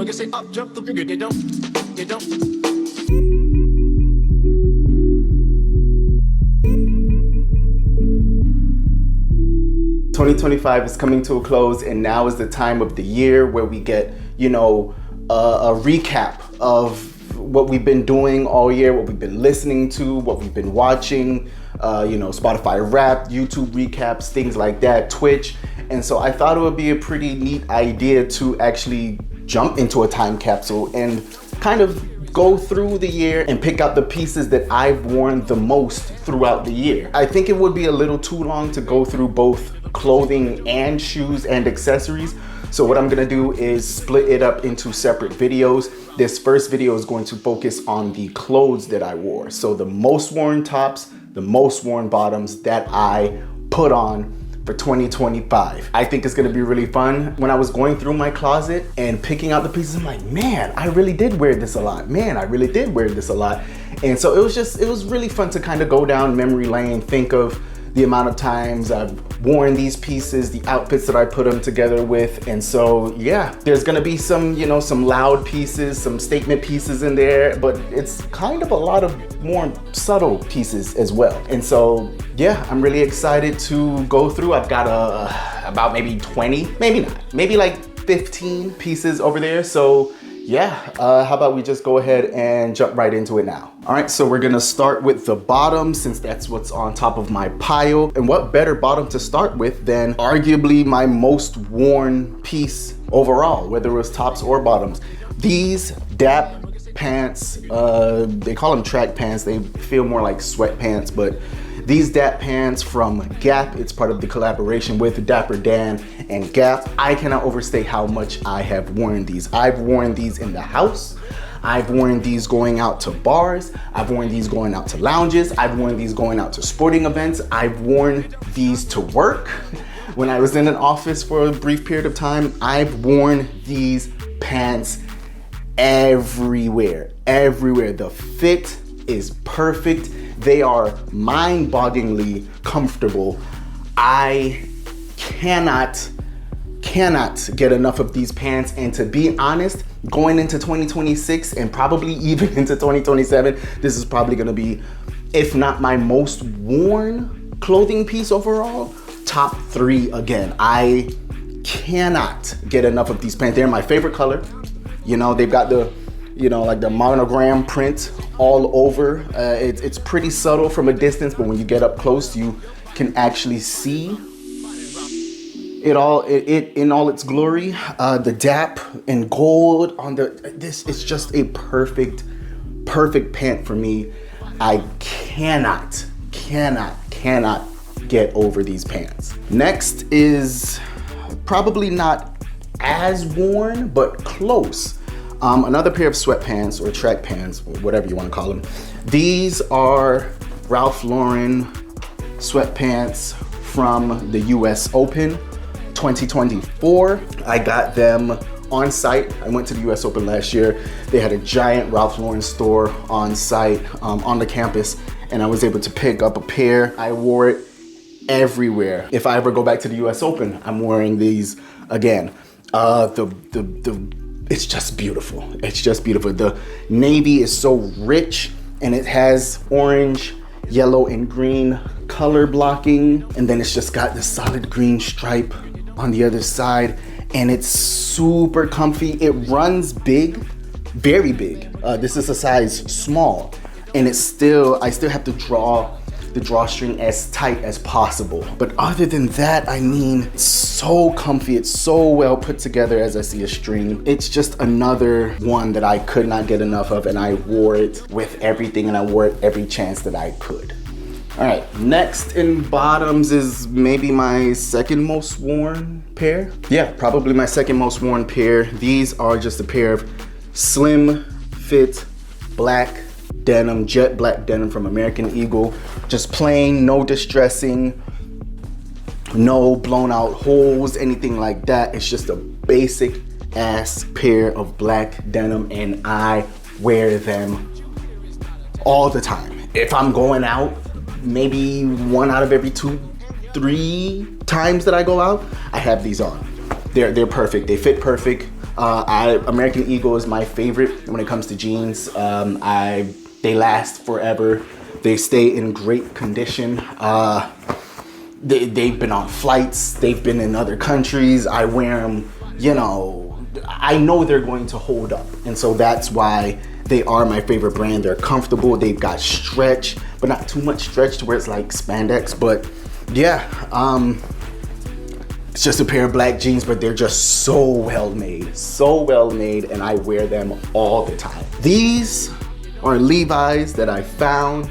can say up, jump the figure, they don't. 2025 is coming to a close, and now is the time of the year where we get, a recap of what we've been doing all year, what we've been listening to, what we've been watching, Spotify Wrapped, YouTube recaps, things like that, Twitch. And so I thought it would be a pretty neat idea to actually jump into a time capsule and kind of go through the year and pick out the pieces that I've worn the most throughout the year. I think it would be a little too long to go through both clothing and shoes and accessories. So what I'm gonna do is split it up into separate videos. This first video is going to focus on the clothes that I wore. So the most worn tops, the most worn bottoms that I put on for 2025. I think it's gonna be really fun. When I was going through my closet and picking out the pieces, I'm like, man, I really did wear this a lot. Man, I really did wear this a lot. And so it was really fun to kind of go down memory lane, think of the amount of times I've worn these pieces, the outfits that I put them together with. And so, yeah, there's gonna be some, some loud pieces, some statement pieces in there, but it's kind of a lot of more subtle pieces as well. And so, yeah, I'm really excited to go through. I've got about maybe 20, maybe not, maybe like 15 pieces over there. So yeah, how about we just go ahead and jump right into it now. All right, so we're gonna start with the bottom since that's what's on top of my pile. And what better bottom to start with than arguably my most worn piece overall, whether it was tops or bottoms. These Dap pants, they call them track pants. They feel more like sweatpants, but these Dap pants from Gap, it's part of the collaboration with Dapper Dan and Gap. I cannot overstate how much I have worn these. I've worn these in the house. I've worn these going out to bars. I've worn these going out to lounges. I've worn these going out to sporting events. I've worn these to work. When I was in an office for a brief period of time, I've worn these pants everywhere. The fit is perfect. They are mind-bogglingly comfortable. I cannot get enough of these pants. And to be honest, going into 2026 and probably even into 2027, this is probably gonna be, if not my most worn clothing piece overall, top 3 again. I cannot get enough of these pants. They're my favorite color. They've got the like the monogram print all over. It's pretty subtle from a distance, but when you get up close, you can actually see it all in all its glory. The Dap in gold on this is just a perfect pant for me. I cannot get over these pants. Next is probably not as worn, but close. Another pair of sweatpants or track pants, or whatever you want to call them. These are Ralph Lauren sweatpants from the US Open 2024. I got them on site. I went to the US Open last year. They had a giant Ralph Lauren store on site, on the campus, and I was able to pick up a pair. I wore it everywhere. If I ever go back to the US Open, I'm wearing these again. It's just beautiful. The navy is so rich, and it has orange, yellow, and green color blocking. And then it's just got the solid green stripe on the other side. And it's super comfy. It runs big, very big. This is a size small. And I still have to draw the drawstring as tight as possible. But other than that, it's so comfy. It's so well put together as I see a string. It's just another one that I could not get enough of, and I wore it with everything, and I wore it every chance that I could. All right, next in bottoms is maybe my second most worn pair. Yeah, probably my second most worn pair. These are just a pair of slim fit black denim, jet black denim from American Eagle. Just plain, no distressing, no blown out holes, anything like that. It's just a basic ass pair of black denim, and I wear them all the time. If I'm going out, maybe 1 out of every 2-3 times that I go out, I have these on. They're perfect. They fit perfect. American Eagle is my favorite when it comes to jeans. They last forever. They stay in great condition. They've been on flights. They've been in other countries. I wear them, you know, I know they're going to hold up. And so that's why they are my favorite brand. They're comfortable. They've got stretch, but not too much stretch to where it's like spandex. But yeah, it's just a pair of black jeans, but they're just so well made, and I wear them all the time. These are Levi's that I found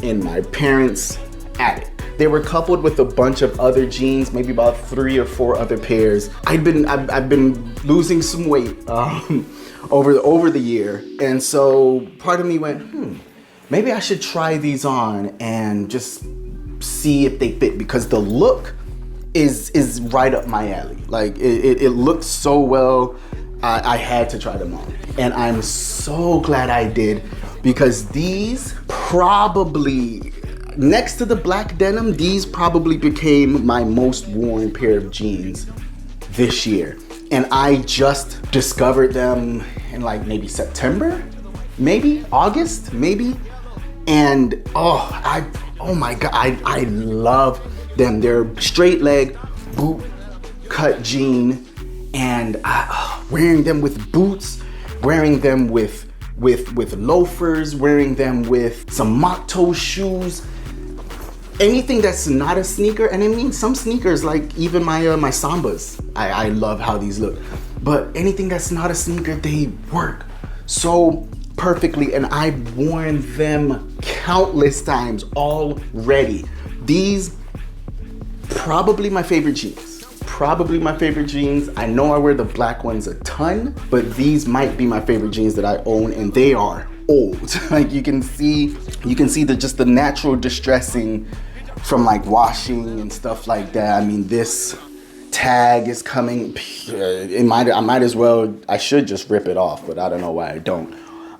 in my parents' attic. They were coupled with a bunch of other jeans, maybe about 3 or 4 other pairs. I've been losing some weight over the year, and so part of me went, maybe I should try these on and just see if they fit, because the look is right up my alley. Like it looks so well. I had to try them on, and I'm so glad I did, because these probably, next to the black denim, these probably became my most worn pair of jeans this year. And I just discovered them in like maybe September, maybe August, maybe. And oh my God, I love them. They're straight leg, boot cut jean, and wearing them with boots, wearing them with loafers, wearing them with some mock toe shoes. Anything that's not a sneaker, and I mean some sneakers, like even my Sambas, I love how these look. But anything that's not a sneaker, they work so perfectly, and I've worn them countless times already. These, probably my favorite jeans. I know I wear the black ones a ton, but these might be my favorite jeans that I own, and they are old. Like you can see the natural distressing from like washing and stuff like that. I mean, this tag is coming. I should just rip it off, but I don't know why I don't.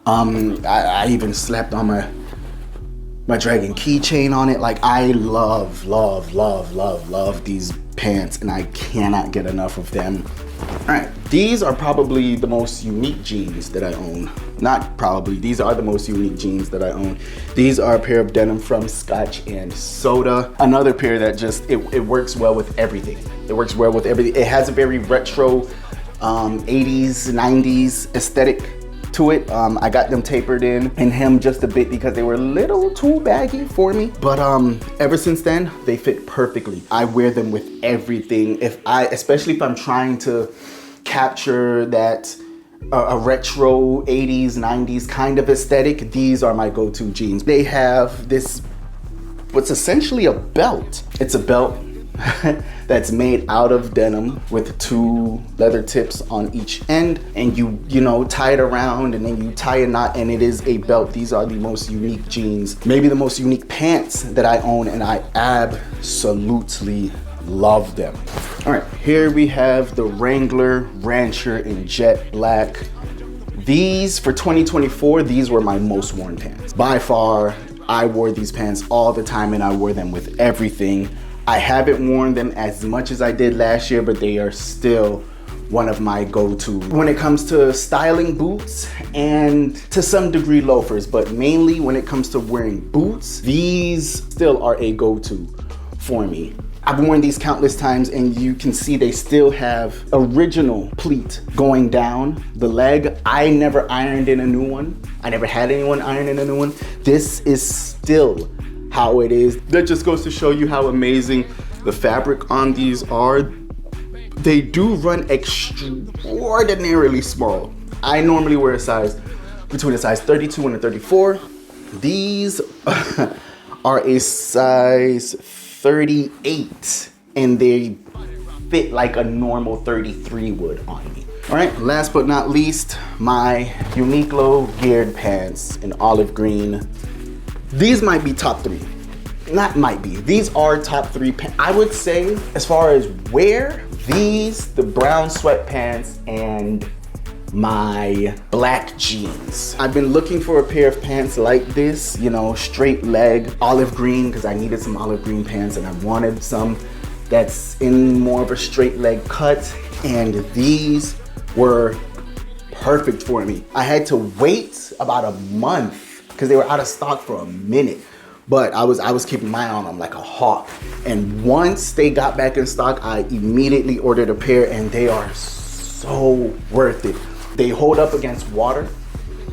I even slapped on my Dragon keychain on it. Like I love these pants, and I cannot get enough of them. All right, these are probably the most unique jeans that I own. Not probably, these are the most unique jeans that I own. These are a pair of denim from Scotch and Soda. Another pair that just, it works well with everything. It has a very retro 80s, 90s aesthetic to it. I got them tapered in and hemmed just a bit because they were a little too baggy for me. But ever since then, they fit perfectly. I wear them with everything. Especially if I'm trying to capture that a retro 80s, 90s kind of aesthetic, these are my go-to jeans. They have this, what's essentially a belt. It's a belt that's made out of denim with 2 leather tips on each end, and you tie it around, and then you tie a knot, and it is a belt. These are the most unique jeans, maybe the most unique pants that I own, and I absolutely love them. All right, here we have the Wrangler Rancher in jet black. These, for 2024, these were my most worn pants. By far, I wore these pants all the time, and I wore them with everything. I haven't worn them as much as I did last year, but they are still one of my go-to when it comes to styling boots and to some degree loafers, but mainly when it comes to wearing boots, these still are a go-to for me. I've worn these countless times, and you can see they still have original pleat going down the leg. I never ironed in a new one. I never had anyone iron in a new one. This is still how it is. That just goes to show you how amazing the fabric on these are. They do run extraordinarily small. I normally wear between a size 32 and a 34. These are a size 38, and they fit like a normal 33 would on me. All right, last but not least, my Uniqlo geared pants in olive green. These might be top 3. Not might be. These are top 3 pants. I would say, as far as wear, these, the brown sweatpants, and my black jeans. I've been looking for a pair of pants like this, straight leg, olive green, because I needed some olive green pants, and I wanted some that's in more of a straight leg cut. And these were perfect for me. I had to wait about a month because they were out of stock for a minute. But I was keeping my eye on them like a hawk. And once they got back in stock, I immediately ordered a pair, and they are so worth it. They hold up against water.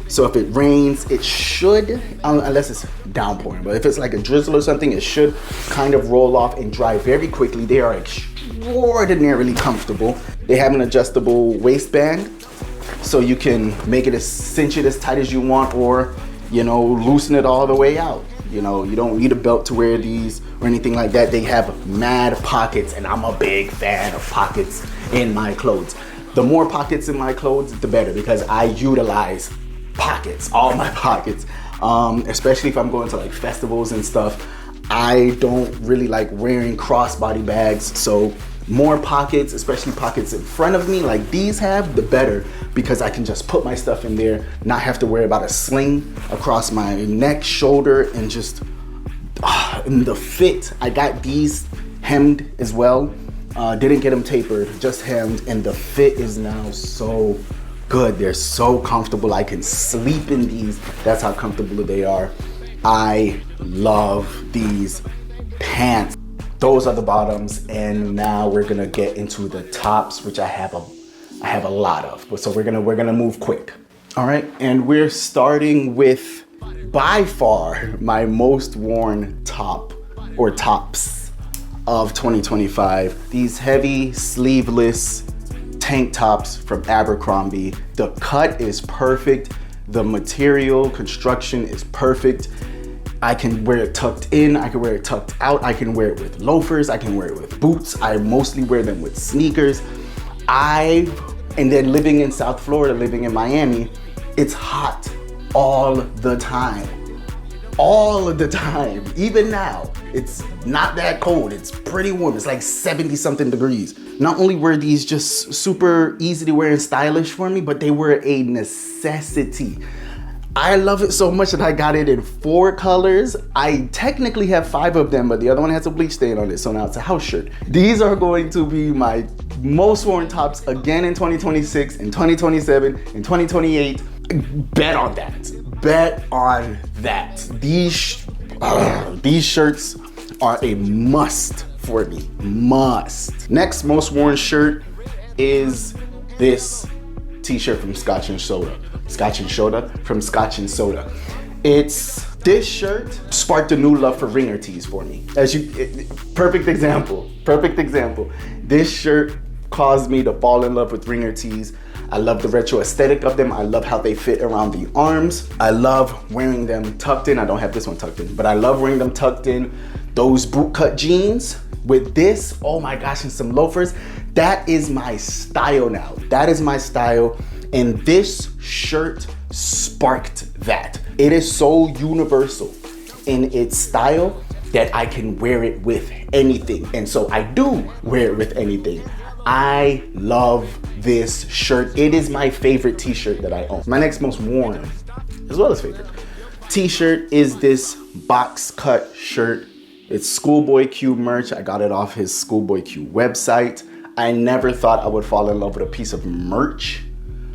So if it rains, it should, unless it's downpouring, but if it's like a drizzle or something, it should kind of roll off and dry very quickly. They are extraordinarily comfortable. They have an adjustable waistband, so you can make it cinch it as tight as you want, or, you know, loosen it all the way out. You know, you don't need a belt to wear these or anything like that. They have mad pockets, and I'm a big fan of pockets in my clothes. The more pockets in my clothes, the better, because I utilize pockets, all my pockets, especially if I'm going to like festivals and stuff. I don't really like wearing crossbody bags, so more pockets, especially pockets in front of me like these have, the better, because I can just put my stuff in there, not have to worry about a sling across my neck, shoulder, and just and the fit. I got these hemmed as well. Didn't get them tapered, just hemmed, and the fit is now so good. They're so comfortable. I can sleep in these. That's how comfortable they are. I love these pants. Those are the bottoms, and now we're gonna get into the tops, which I have a lot of. So we're gonna move quick. All right, and we're starting with by far my most worn top or tops of 2025. These heavy sleeveless tank tops from Abercrombie. The cut is perfect. The material construction is perfect. I can wear it tucked in, I can wear it tucked out, I can wear it with loafers, I can wear it with boots. I mostly wear them with sneakers. And then living in South Florida, living in Miami, it's hot all the time. All of the time. Even now, it's not that cold. It's pretty warm. It's like 70 something degrees. Not only were these just super easy to wear and stylish for me, but they were a necessity. I love it so much that I got it in 4 colors. I technically have 5 of them, but the other one has a bleach stain on it, so now it's a house shirt. These are going to be my most worn tops again in 2026, in 2027, in 2028. Bet on that. Bet on that. These shirts are a must for me. Must. Next most worn shirt is this t-shirt from Scotch and Soda. From Scotch and Soda. This shirt sparked a new love for ringer tees for me. Perfect example. This shirt caused me to fall in love with ringer tees. I love the retro aesthetic of them. I love how they fit around the arms. I love wearing them tucked in. I don't have this one tucked in, but I love wearing them tucked in. Those bootcut jeans with this, oh my gosh, and some loafers. That is my style now. That is my style. And this shirt sparked that. It is so universal in its style that I can wear it with anything. And so I do wear it with anything. I love this shirt. It is my favorite t-shirt that I own. My next most worn, as well as favorite, t-shirt is this box cut shirt. It's Schoolboy Q merch. I got it off his Schoolboy Q website. I never thought I would fall in love with a piece of merch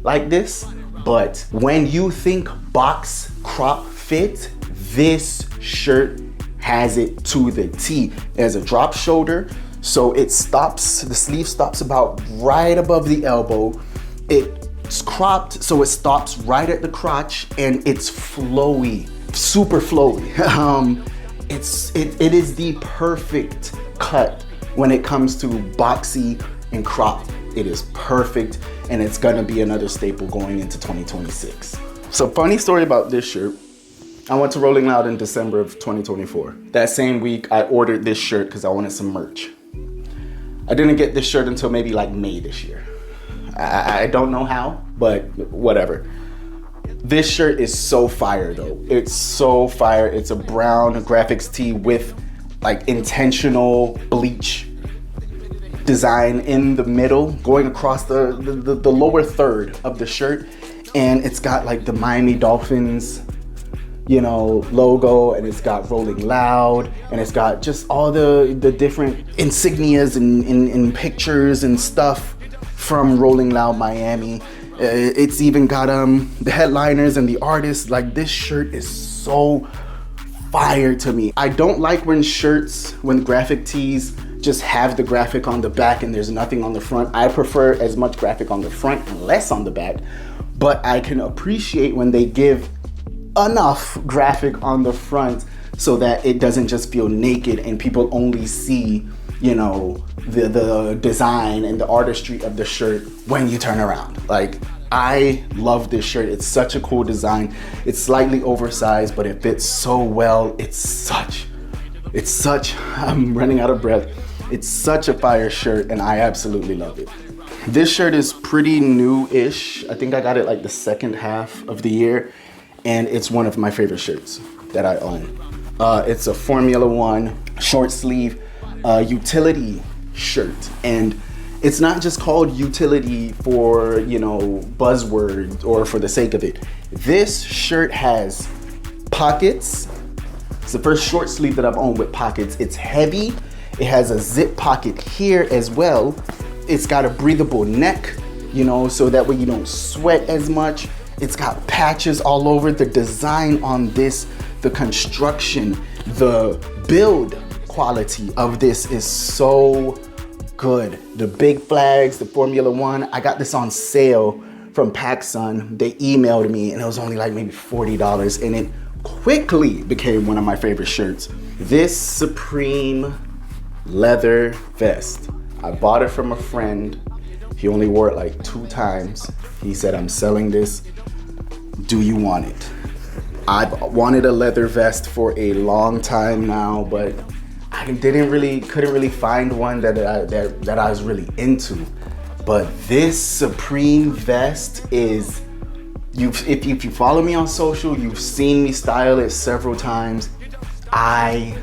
like this, but when you think box crop fit, this shirt has it to the T. It has a drop shoulder, so it stops, the sleeve stops about right above the elbow. It's cropped, so it stops right at the crotch, and it's flowy, super flowy. It is the perfect cut when it comes to boxy and crop. It is perfect, and it's gonna be another staple going into 2026. So funny story about this shirt. I went to Rolling Loud in December of 2024. That same week, I ordered this shirt because I wanted some merch. I didn't get this shirt until maybe like May this year. I don't know how, but whatever. This shirt is so fire though. It's so fire. It's a brown graphics tee with like intentional bleach design in the middle, going across the lower third of the shirt, and it's got like the Miami Dolphins, you know, logo, and it's got Rolling Loud, and it's got just all the different insignias and pictures and stuff from Rolling Loud Miami. It's even got the headliners and the artists. Like, this shirt is so fire to me. I don't like when graphic tees just have the graphic on the back and there's nothing on the front. I prefer as much graphic on the front and less on the back, but I can appreciate when they give enough graphic on the front so that it doesn't just feel naked and people only see, you know, the design and the artistry of the shirt when you turn around. Like, I love this shirt. It's such a cool design. It's slightly oversized, but it fits so well. It's such, I'm running out of breath. It's such a fire shirt and I absolutely love it. This shirt is pretty new-ish. I think I got it like the second half of the year, and it's one of my favorite shirts that I own. It's a Formula One short sleeve utility shirt, and it's not just called utility for, you know, buzzword or for the sake of it. This shirt has pockets. It's the first short sleeve that I've owned with pockets. It's heavy. It has a zip pocket here as well. It's got a breathable neck, you know, so that way you don't sweat as much. It's got patches all over. The design on this, the construction, the build quality of this is so good. The big flags, the Formula One, I got this on sale from PacSun. They emailed me and it was only like maybe $40, and it quickly became one of my favorite shirts. This Supreme leather vest, I bought it from a friend. He only wore it like 2 times. He said, "I'm selling this. Do you want it?" I've wanted a leather vest for a long time now, but I couldn't really find one that I was really into. But this Supreme vest is, if you follow me on social, you've seen me style it several times. I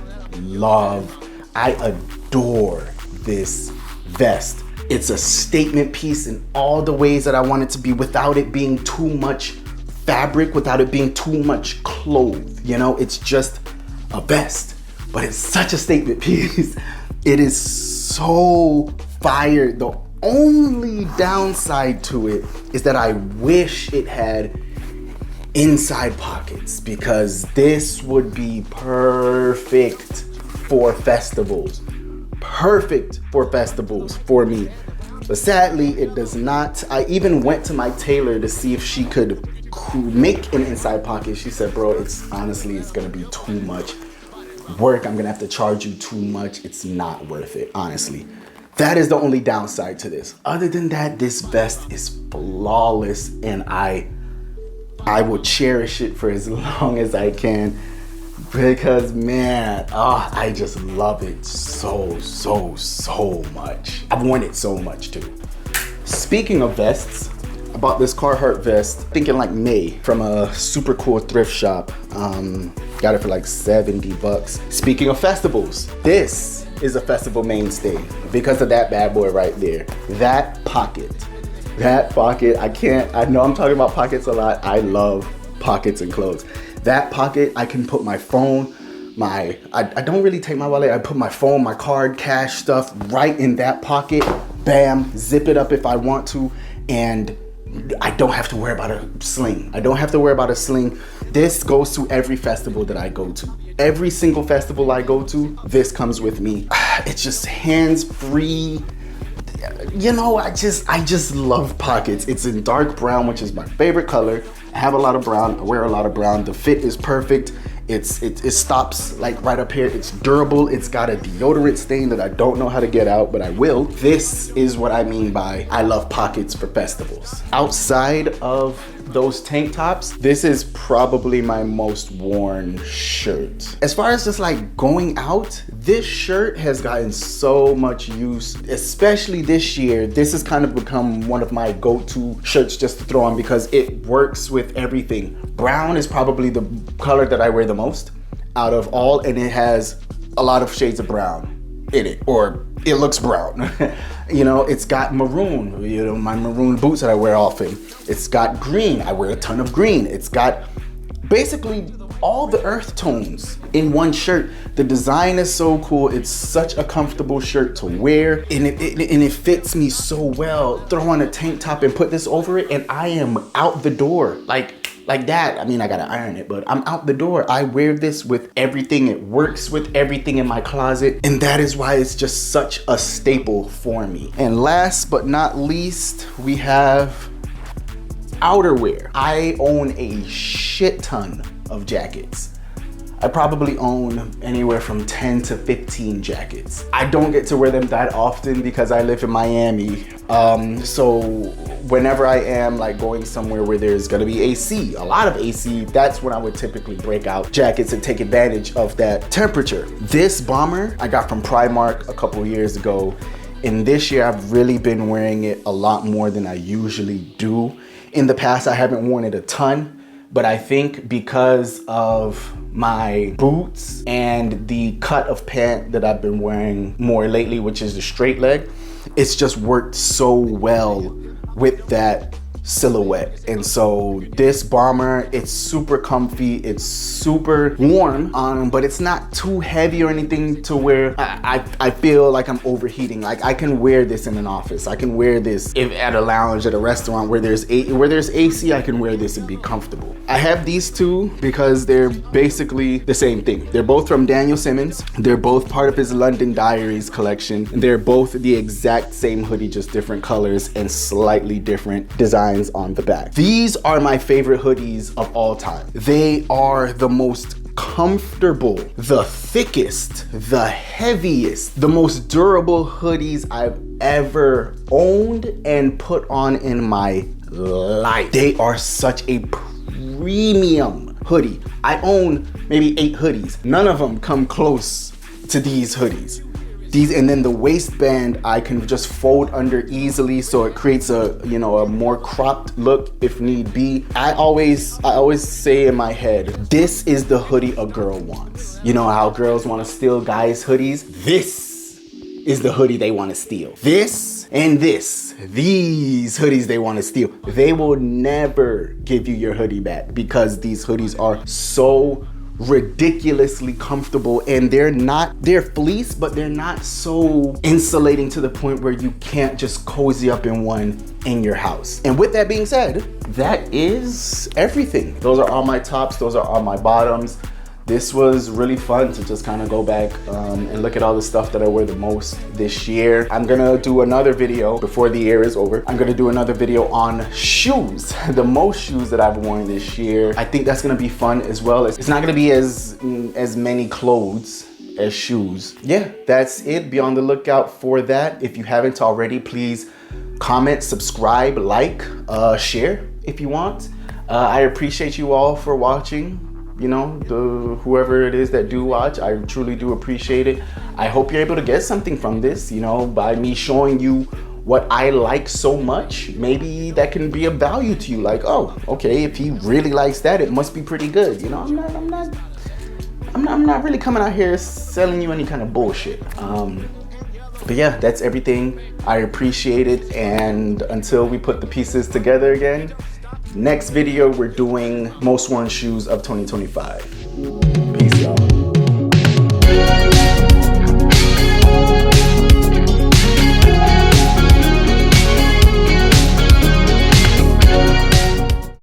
adore this vest. It's a statement piece in all the ways that I want it to be, without it being too much fabric, without it being too much cloth. You know, it's just a vest, but it's such a statement piece. It is so fire. The only downside to it is that I wish it had inside pockets, because this would be perfect for festivals. Perfect for festivals for me. But sadly, it does not. I even went to my tailor to see if she could make an inside pocket. She said, "Bro, it's gonna be too much work. I'm gonna have to charge you too much. It's not worth it, honestly." That is the only downside to this. Other than that, this vest is flawless, and I will cherish it for as long as I can, because man, I just love it so much. I've worn it so much too. Speaking of vests, I bought this Carhartt vest, I think in like May, from a super cool thrift shop. Got it for like $70. Speaking of festivals, this is a festival mainstay because of that bad boy right there. That pocket, I know I'm talking about pockets a lot. I love pockets in clothes. That pocket, I can put my phone, I don't really take my wallet. I put my phone, my card, cash stuff right in that pocket. Bam, zip it up if I want to, and I don't have to worry about a sling. This goes to every festival that I go to. Every single festival I go to, this comes with me. It's just hands-free. You know, I just love pockets. It's in dark brown, which is my favorite color. I have a lot of brown, I wear a lot of brown. The fit is perfect. It stops like right up here. It's durable. It's got a deodorant stain that I don't know how to get out, but I will. This is what I mean by I love pockets for festivals. Outside of those tank tops, this is probably my most worn shirt. As far as just like going out, this shirt has gotten so much use, especially this year. This has kind of become one of my go-to shirts just to throw on because it works with everything. Brown is probably the color that I wear the most out of all, and it has a lot of shades of brown in it, or it looks brown. You know, it's got maroon, you know, my maroon boots that I wear often. It's got green, I wear a ton of green. It's got basically all the earth tones in one shirt. The design is so cool. It's such a comfortable shirt to wear, and it fits me so well. Throw on a tank top and put this over it, and I am out the door. Like that. I mean, I gotta iron it, but I'm out the door. I wear this with everything. It works with everything in my closet, and that is why it's just such a staple for me. And last but not least, we have outerwear. I own a shit ton of jackets. I probably own anywhere from 10 to 15 jackets. I don't get to wear them that often because I live in Miami. So whenever I am like going somewhere where there's gonna be AC, a lot of AC, that's when I would typically break out jackets and take advantage of that temperature. This bomber I got from Primark a couple years ago. And this year I've really been wearing it a lot more than I usually do. In the past, I haven't worn it a ton, but I think because of my boots and the cut of pant that I've been wearing more lately, which is the straight leg, it's just worked so well with that silhouette. And so this bomber, it's super comfy, it's super warm, but it's not too heavy or anything to where I feel like I'm overheating. Like I can wear this in an office, I can wear this if at a lounge at a restaurant where there's AC, I can wear this and be comfortable. I have these two because they're basically the same thing. They're both from Daniel Simmons. They're both part of his London Diaries collection. They're both the exact same hoodie, just different colors and slightly different designs on the back. These are my favorite hoodies of all time. They are the most comfortable, the thickest, the heaviest, the most durable hoodies I've ever owned and put on in my life. They are such a premium hoodie. I own maybe 8 hoodies. None of them come close to these hoodies. And then the waistband I can just fold under easily, so it creates a a more cropped look if need be. I always say in my head, this is the hoodie a girl wants. You know how girls want to steal guys' hoodies? This is the hoodie they want to steal. This and this, these hoodies they want to steal. They will never give you your hoodie back because these hoodies are so ridiculously comfortable, and they're fleece, but they're not so insulating to the point where you can't just cozy up in one in your house. And with that being said, that is everything. Those are all my tops, those are all my bottoms. This was really fun to just kind of go back and look at all the stuff that I wear the most this year. I'm gonna do another video before the year is over. I'm gonna do another video on shoes, the most shoes that I've worn this year. I think that's gonna be fun as well. It's not gonna be as many clothes as shoes. Yeah, that's it. Be on the lookout for that. If you haven't already, please comment, subscribe, like, share if you want. I appreciate you all for watching. Whoever it is that do watch, I truly do appreciate it. I hope you're able to get something from this, by me showing you what I like so much. Maybe that can be of value to you. Like, oh, okay, if he really likes that, it must be pretty good. I'm not really coming out here selling you any kind of bullshit. But yeah, that's everything. I appreciate it, and until we put the pieces together again, next video, we're doing most worn shoes of 2025. Peace, y'all.